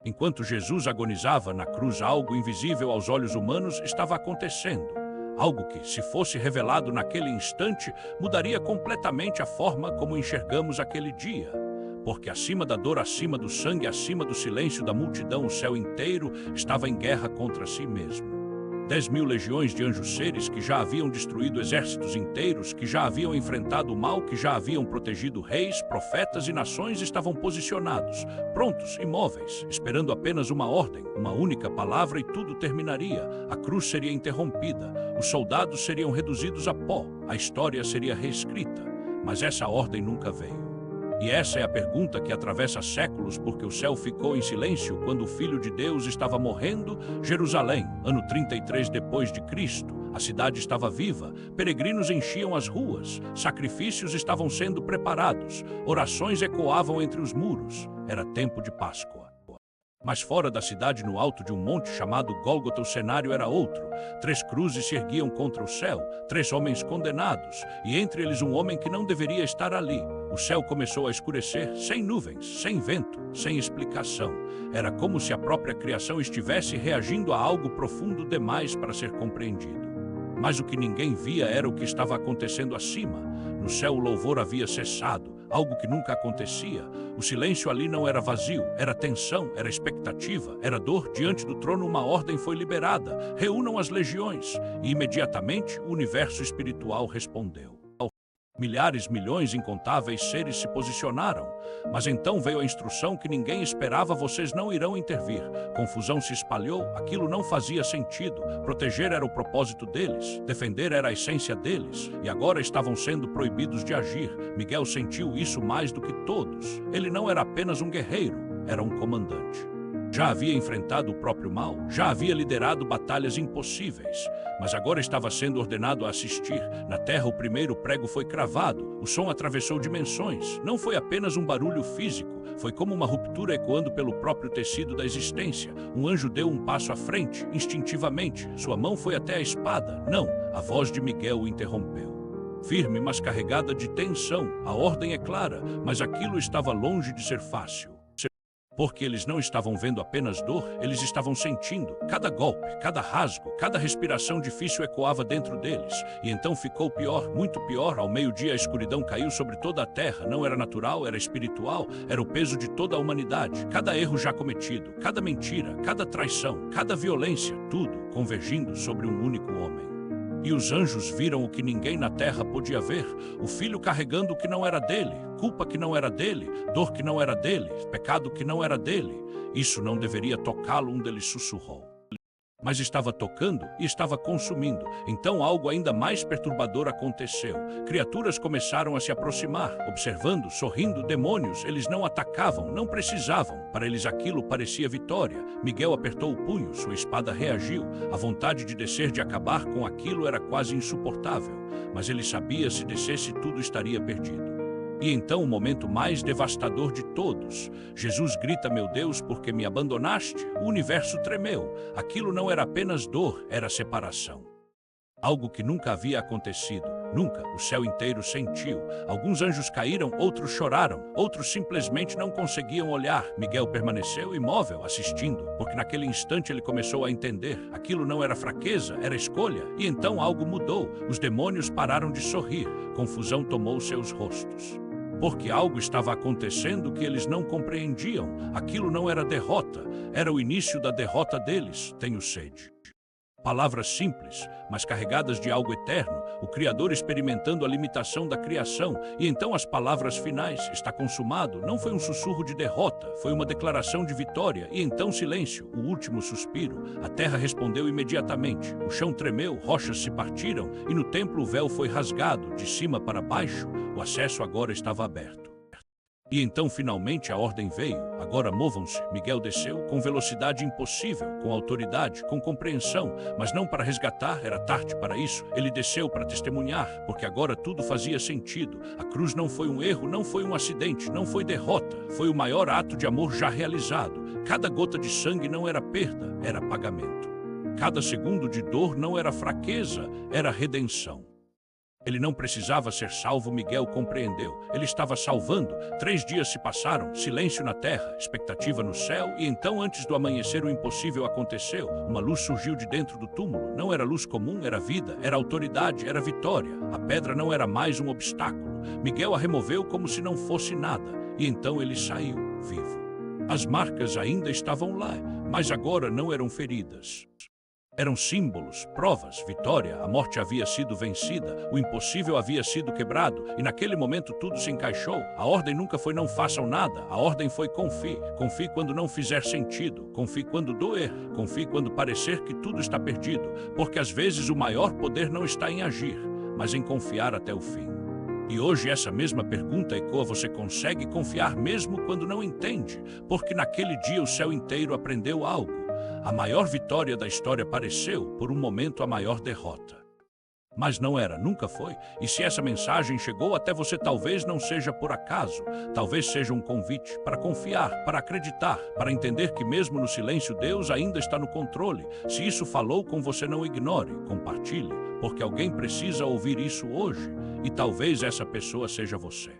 Enquanto Jesus agonizava na cruz, algo invisível aos olhos humanos estava acontecendo. Algo que, se fosse revelado naquele instante, mudaria completamente a forma como enxergamos aquele dia. Porque acima da dor, acima do sangue, acima do silêncio da multidão, o céu inteiro estava em guerra contra si mesmo. 10.000 legiões de anjos seres que já haviam destruído exércitos inteiros, que já haviam enfrentado o mal, que já haviam protegido reis, profetas e nações, estavam posicionados, prontos, imóveis, esperando apenas uma ordem, uma única palavra e tudo terminaria. A cruz seria interrompida, os soldados seriam reduzidos a pó, a história seria reescrita. Mas essa ordem nunca veio. E essa é a pergunta que atravessa séculos, porque o céu ficou em silêncio quando o Filho de Deus estava morrendo. Jerusalém, ano 33 depois de Cristo, a cidade estava viva, peregrinos enchiam as ruas, sacrifícios estavam sendo preparados, orações ecoavam entre os muros. Era tempo de Páscoa. Mas fora da cidade, no alto de um monte chamado Gólgota, o cenário era outro. 3 cruzes se erguiam contra o céu, 3 homens condenados, e entre eles um homem que não deveria estar ali. O céu começou a escurecer, sem nuvens, sem vento, sem explicação. Era como se a própria criação estivesse reagindo a algo profundo demais para ser compreendido. Mas o que ninguém via era o que estava acontecendo acima. No céu o louvor havia cessado, algo que nunca acontecia. O silêncio ali não era vazio, era tensão, era expectativa, era dor. Diante do trono uma ordem foi liberada: reúnam as legiões. E imediatamente o universo espiritual respondeu. Milhares, milhões, incontáveis seres se posicionaram. Mas então veio a instrução que ninguém esperava: vocês não irão intervir. Confusão se espalhou, aquilo não fazia sentido. Proteger era o propósito deles, defender era a essência deles, e agora estavam sendo proibidos de agir. Miguel sentiu isso mais do que todos. Ele não era apenas um guerreiro, era um comandante. Já havia enfrentado o próprio mal, já havia liderado batalhas impossíveis, mas agora estava sendo ordenado a assistir. Na terra o primeiro prego foi cravado, o som atravessou dimensões. Não foi apenas um barulho físico, foi como uma ruptura ecoando pelo próprio tecido da existência. Um anjo deu um passo à frente, instintivamente. Sua mão foi até a espada. Não, a voz de Miguel o interrompeu. Firme, mas carregada de tensão. A ordem é clara, mas aquilo estava longe de ser fácil. Porque eles não estavam vendo apenas dor, eles estavam sentindo. Cada golpe, cada rasgo, cada respiração difícil ecoava dentro deles. E então ficou pior, muito pior. Ao meio-dia a escuridão caiu sobre toda a terra. Não era natural, era espiritual, era o peso de toda a humanidade. Cada erro já cometido, cada mentira, cada traição, cada violência, tudo convergindo sobre um único homem. E os anjos viram o que ninguém na terra podia ver: o filho carregando o que não era dele, culpa que não era dele, dor que não era dele, pecado que não era dele. Isso não deveria tocá-lo, um deles sussurrou. Mas estava tocando e estava consumindo. Então algo ainda mais perturbador aconteceu. Criaturas começaram a se aproximar, observando, sorrindo. Demônios, eles não atacavam, não precisavam. Para eles aquilo parecia vitória. Miguel apertou o punho, sua espada reagiu. A vontade de descer, de acabar com aquilo era quase insuportável. Mas ele sabia, se descesse tudo estaria perdido. E então o momento mais devastador de todos. Jesus grita: meu Deus, por que me abandonaste? O universo tremeu. Aquilo não era apenas dor, era separação. Algo que nunca havia acontecido. Nunca. O céu inteiro sentiu. Alguns anjos caíram, outros choraram, outros simplesmente não conseguiam olhar. Miguel permaneceu imóvel, assistindo, porque naquele instante ele começou a entender. Aquilo não era fraqueza, era escolha. E então algo mudou. Os demônios pararam de sorrir. Confusão tomou seus rostos. Porque algo estava acontecendo que eles não compreendiam. Aquilo não era derrota, era o início da derrota deles. Tenho sede. Palavras simples, mas carregadas de algo eterno, o Criador experimentando a limitação da criação. E então as palavras finais: está consumado, não foi um sussurro de derrota, foi uma declaração de vitória. E então silêncio, o último suspiro. A terra respondeu imediatamente, o chão tremeu, rochas se partiram, e no templo o véu foi rasgado, de cima para baixo. O acesso agora estava aberto. E então finalmente a ordem veio: agora movam-se. Miguel desceu com velocidade impossível, com autoridade, com compreensão, mas não para resgatar, era tarde para isso. Ele desceu para testemunhar, porque agora tudo fazia sentido. A cruz não foi um erro, não foi um acidente, não foi derrota, foi o maior ato de amor já realizado. Cada gota de sangue não era perda, era pagamento. Cada segundo de dor não era fraqueza, era redenção. Ele não precisava ser salvo, Miguel compreendeu. Ele estava salvando. 3 dias se passaram, silêncio na terra, expectativa no céu, e então, antes do amanhecer, o impossível aconteceu. Uma luz surgiu de dentro do túmulo. Não era luz comum, era vida, era autoridade, era vitória. A pedra não era mais um obstáculo. Miguel a removeu como se não fosse nada, e então ele saiu, vivo. As marcas ainda estavam lá, mas agora não eram feridas. Eram símbolos, provas, vitória. A morte havia sido vencida, o impossível havia sido quebrado, e naquele momento tudo se encaixou. A ordem nunca foi não façam nada, a ordem foi confie. Confie quando não fizer sentido, confie quando doer, confie quando parecer que tudo está perdido, porque às vezes o maior poder não está em agir, mas em confiar até o fim. E hoje essa mesma pergunta ecoa: você consegue confiar mesmo quando não entende? Porque naquele dia o céu inteiro aprendeu algo. A maior vitória da história pareceu, por um momento, a maior derrota. Mas não era, nunca foi. E se essa mensagem chegou até você, talvez não seja por acaso. Talvez seja um convite para confiar, para acreditar, para entender que mesmo no silêncio Deus ainda está no controle. Se isso falou com você, não ignore, compartilhe, porque alguém precisa ouvir isso hoje. E talvez essa pessoa seja você.